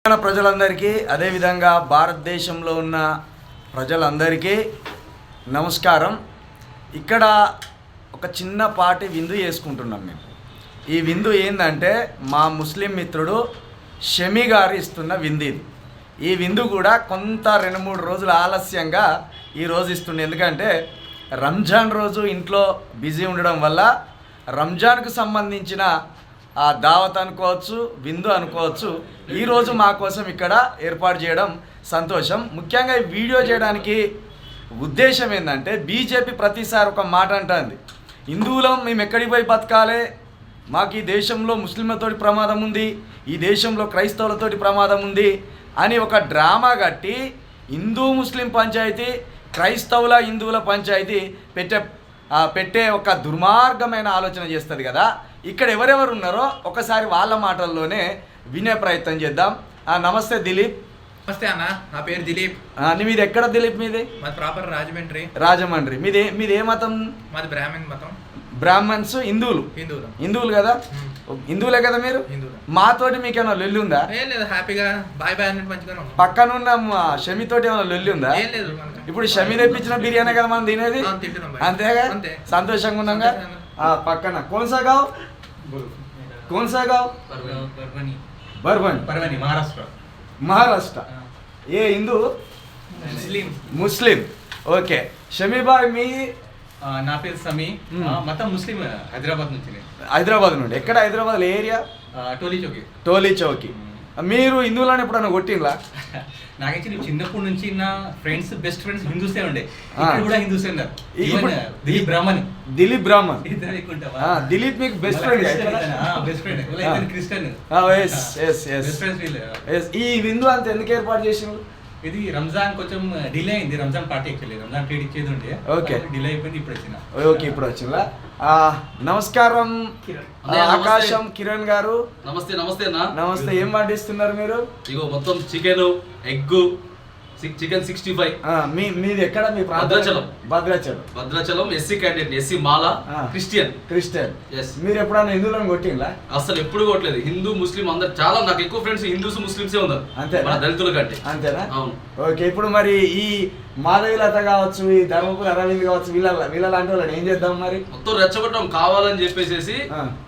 తెలంగాణ ప్రజలందరికీ అదేవిధంగా భారతదేశంలో ఉన్న ప్రజలందరికీ నమస్కారం. ఇక్కడ ఒక చిన్నపాటి విందు చేసుకుంటున్నాం మేము. ఈ విందు ఏంటంటే మా ముస్లిం మిత్రుడు షమీ గారు ఇస్తున్న విందు ఇది. ఈ విందు కూడా కొంత 2-3 రోజులు ఆలస్యంగా ఈరోజు ఇస్తుండే. ఎందుకంటే రంజాన్ రోజు ఇంట్లో బిజీ ఉండడం వల్ల రంజాన్కు సంబంధించిన ఆ దావత్ అనుకోవచ్చు, విందు అనుకోవచ్చు, ఈరోజు మా కోసం ఇక్కడ ఏర్పాటు చేయడం సంతోషం. ముఖ్యంగా ఈ వీడియో చేయడానికి ఉద్దేశం ఏంటంటే బీజేపీ ప్రతిసారి ఒక మాట అంటుంది, హిందువులం మేము ఎక్కడికి పోయి బతకాలి, మాకు ఈ దేశంలో ముస్లింలతోటి ప్రమాదం ఉంది, ఈ దేశంలో క్రైస్తవులతోటి ప్రమాదం ఉంది అని ఒక డ్రామా కట్టి హిందూ ముస్లిం పంచాయతీ, క్రైస్తవుల హిందువుల పంచాయతీ పెట్టే ఒక దుర్మార్గమైన ఆలోచన చేస్తుంది కదా. ఇక్కడ ఎవరెవరు ఉన్నారో ఒకసారి వాళ్ళ మాటల్లోనే వినే ప్రయత్నం చేద్దాం. నమస్తే దిలీప్. నమస్తే అన్న, నా పేరు దిలీప్. మీది ఎక్కడ దిలీప్? మీది మాది ప్రాపర్ రాజమండ్రి. మీది ఏ మతం? మాది బ్రాహ్మణ్ మతం. బ్రాహ్మణ్స్ హిందువులు కదా? హిందువులే కదా మీరు? మాతోటి మీకేమైనా లొల్లి ఉందా? లేదు, హ్యాపీగా బాయ్ బాయ్ అన్నట్టు మంచిగా. పక్కనున్న షమితోటి ఏమైనా లొల్లి ఉందా? ఇప్పుడు షమి తెప్పించిన బిర్యానీ కదా మనం తినేది, అంతేగా? సంతోషంగా ఉన్నాగా. పక్కన కోన్సాగావ్ బర్బన్ మహారాష్ట్ర. ఏ హిందూ? ముస్లిం. ఓకే షమీ బాయ్, మీ? నా పేరు సమీ, మొత్తం ముస్లిం. హైదరాబాద్ నుండి. ఎక్కడ హైదరాబాద్ ఏరియా? టోలీ చౌకి. మీరు హిందువులను ఎప్పుడన్నా కొట్టిండ్లా? నాకు యాక్చువల్లీ చిన్నప్పటి నుంచి నా ఫ్రెండ్స్, బెస్ట్ ఫ్రెండ్స్ హిందూసే ఉండే. ఇక్కడ కూడా హిందూసే ఉన్నారు. దిలీప్ బ్రాహ్మణ్. దిలీప్ మీకు best friend? Best friend. Christian. ఈ విందు అంత ఎందుకు ఏర్పాటు చేసిండ్రు? ఇది రంజాన్ కొంచెం డిలే అయింది. Ramzan party actually Ramzan treat ఇచ్చేది ఉండే. ఓకే, డిలే అయిపోయింది. ఇప్పుడు వచ్చిన. ఓకే, ఇప్పుడు వచ్చిందా? నమస్కారం ఆకాశం కిరణ్ గారు. నమస్తే. నమస్తే అన్న. నమస్తే. ఏం వడ్డిస్తున్నారు మీరు? ఇగో మొత్తం చికెన్, ఎగ్, చికెన్ 65. మీది ఎక్కడ? మీ భద్రాచలం. ఎస్సీ క్యాండిడేట్, ఎస్సీ మాల, క్రిస్టియన్. మీరు ఎప్పుడన్నా హిందువులను కొట్టిందా? అసలు ఎప్పుడు కొట్టలేదు. హిందూ ముస్లిం అందరు చాలా, నాకు ఎక్కువ ఫ్రెండ్స్ హిందూస్ ముస్లింసే ఉన్నారు. అంతే, మన దళితుల కంటే. అంతేనా? అవును. ఓకే, ఇప్పుడు మరి ఈ మాధవీలత కావచ్చు, ఈ ధర్మపురి అరవింద్ కావచ్చు, వీళ్ళ లాంటి వాళ్ళని ఏం చేద్దాం మరి? మొత్తం రెచ్చగొట్టడం కావాలని చెప్పేసి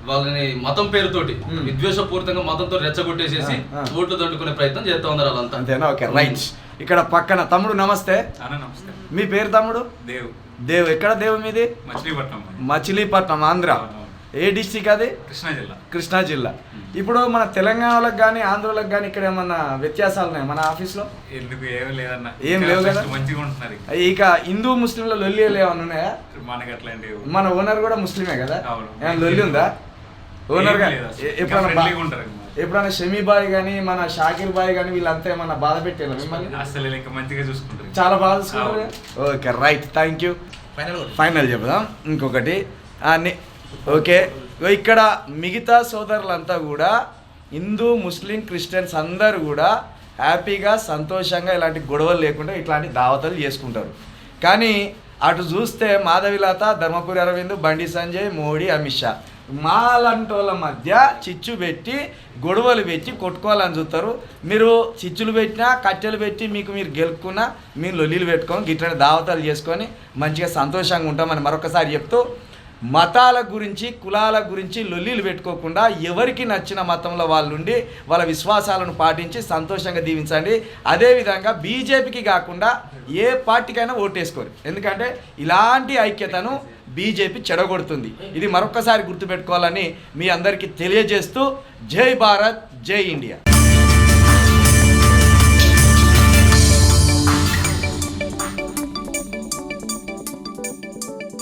వాళ్ళని మతం పేరుతోటి విద్వేషపూరితంగా మతంతో రెచ్చగొట్టేసేసి ఓట్లు దండుకునే ప్రయత్నం చేస్తా ఉన్నారు వాళ్ళంతా. అంతేనా? Okay, right. ఇక్కడ పక్కన తమ్ముడు. నమస్తే. మీ పేరు తమ్ముడు? దేవ్. ఎక్కడ దేవ్ మీది? మచిలీపట్నం, ఆంధ్ర. ఏ డిస్టిక్ అది? కృష్ణా జిల్లా. ఇప్పుడు మన తెలంగాణలకు కానీ ఆంధ్రలకు కానీ ఇక్కడ ఏమన్నా వ్యత్యాసాలు ఉన్నాయి మన ఆఫీస్లో? ఏం లేవు కదా. ఇక హిందూ ముస్లింల లొల్లి ఏమన్నా ఉన్నాయా? మన ఓనర్ కూడా ముస్లిమే కదా? ఏమైనా లొల్లి ఉందా ఓనర్ గా? ఎప్పుడైనా షమీ బాయ్ కానీ మన షాకిర్ బాయ్ కానీ వీళ్ళంతా ఏమన్నా బాధ పెట్టారు మిమ్మల్ని? చాలా బాగా చూసుకుంటారు. Okay, right, thank you. Final చెప్దాం. ఇంకొకటి ఓకే, ఇక్కడ మిగతా సోదరులంతా కూడా హిందూ, ముస్లిం, క్రిస్టియన్స్ అందరూ కూడా హ్యాపీగా, సంతోషంగా, ఇలాంటి గొడవలు లేకుండా ఇట్లాంటి దావతలు చేసుకుంటారు. కానీ అటు చూస్తే మాధవిలత, ధర్మపురి అరవింద్, బండి సంజయ్, మోడీ, అమిత్ షా మాలంటోళ్ళ మధ్య చిచ్చు పెట్టి, గొడవలు పెట్టి కొట్టుకోవాలని చూస్తారు. మీరు చిచ్చులు పెట్టినా, కట్టెలు పెట్టి మీరు గెలుపుకున్నా, మీరు లొల్లీలు పెట్టుకొని ఇట్లాంటి దావతాలు చేసుకొని మంచిగా సంతోషంగా ఉంటామని మరొకసారి చెప్తూ, మతాల గురించి, కులాల గురించి లొల్లీలు పెట్టుకోకుండా ఎవరికి నచ్చిన మతంలో వాళ్ళు ఉండి వాళ్ళ విశ్వాసాలను పాటించి సంతోషంగా దీవించండి. అదేవిధంగా బీజేపీకి కాకుండా ఏ పార్టీకైనా ఓటేసుకోరు. ఎందుకంటే ఇలాంటి ఐక్యతను బీజేపీ చెడగొడుతుంది. ఇది మరొకసారి గుర్తుపెట్టుకోవాలని మీ అందరికీ తెలియజేస్తూ, జై భారత్, జై ఇండియా.